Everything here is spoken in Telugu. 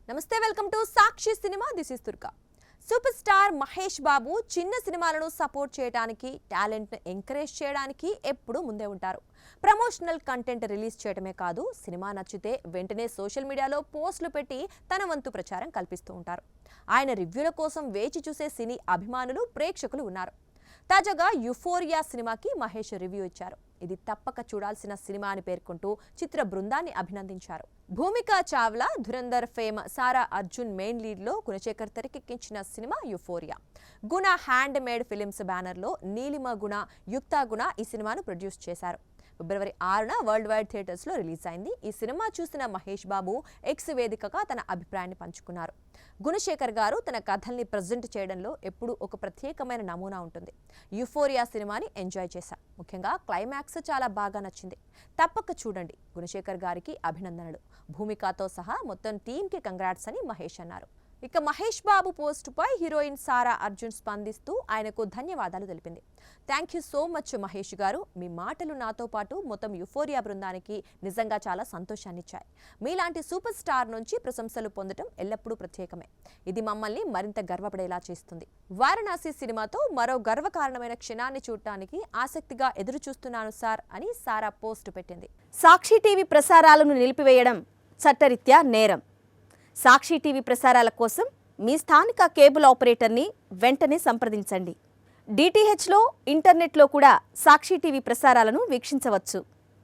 నమస్తే welcome to Sakshi cinema this is తుర్కా సూపర్ స్టార్ మహేష్ బాబు చిన్న సినిమాలను సపోర్ట్ చేయడానికి టాలెంట్ ను ఎంకరేజ్ చేయడానికి ఎప్పుడూ ముందే ఉంటారు. ప్రమోషనల్ కంటెంట్ రిలీజ్ చేయడమే కాదు, సినిమా నచ్చితే వెంటనే సోషల్ మీడియాలో పోస్టులు పెట్టి తన వంతు ప్రచారం కల్పిస్తూ ఉంటారు. ఆయన రివ్యూల కోసం వేచి చూసే సినీ అభిమానులు ప్రేక్షకులు ఉన్నారు. తాజాగా యుఫోరియా సినిమాకి మహేష్ రివ్యూ ఇచ్చారు. ఇది తప్పక చూడాల్సిన సినిమా అని పేర్కొంటూ చిత్ర బృందాన్ని అభినందించారు. భూమికా చావ్లా, ధురంధర్ ఫేమ్ సారా అర్జున్ మెయిన్ లీడ్ లో గుణశేఖర్ తెరకెక్కించిన సినిమా యుఫోరియా. గుణ హ్యాండ్ మేడ్ ఫిలిమ్స్ బ్యానర్ లో నీలిమ గుణ, యుక్తా గుణ ఈ సినిమాను ప్రొడ్యూస్ చేశారు. ఫిబ్రవరి 6న వరల్డ్ వైడ్ థియేటర్స్ లో రిలీజ్ అయింది. ఈ సినిమా చూసిన మహేష్ బాబు ఎక్స్ వేదికగా తన అభిప్రాయాన్ని పంచుకున్నారు. గుణశేఖర్ గారు తన కథల్ని ప్రజెంట్ చేయడంలో ఎప్పుడూ ఒక ప్రత్యేకమైన నమూనా ఉంటుంది. యుఫోరియా సినిమాని ఎంజాయ్ చేశా. ముఖ్యంగా క్లైమాక్స్ చాలా బాగా నచ్చింది. తప్పక చూడండి. గుణశేఖర్ గారికి అభినందనలు. భూమికాతో సహా మొత్తం టీంకి కంగ్రాట్స్ అని మహేష్ అన్నారు. ఇక మహేష్ బాబు పోస్టుపై హీరోయిన్ సారా అర్జున్ స్పందిస్తూ ఆయనకు ధన్యవాదాలు తెలిపింది. Thank you so much Mahesh గారు. మీ మాటలు నాతో పాటు మొత్తం యుఫోరియా బృందానికి నిజంగా చాలా సంతోషాన్నిచ్చాయి. మీలాంటి సూపర్ స్టార్ నుంచి ప్రశంసలు పొందడం ఎల్లప్పుడూ ప్రత్యేకమే. ఇది మమ్మల్ని మరింత గర్వపడేలా చేస్తుంది. వారణాసి సినిమాతో మరో గర్వకారణమైన క్షణాన్ని చూడటానికి ఆసక్తిగా ఎదురు చూస్తున్నాను సార్ అని సారా పోస్ట్ పెట్టింది. సాక్షి టీవీ ప్రసారాలను నిలిపివేయడం చట్టరీత్యా నేరం. సాక్షి టీవీ ప్రసారాల కోసం మీ స్థానిక కేబుల్ ఆపరేటర్ని వెంటనే సంప్రదించండి. డిటిహెచ్లో, ఇంటర్నెట్లో కూడా సాక్షి టీవీ ప్రసారాలను వీక్షించవచ్చు.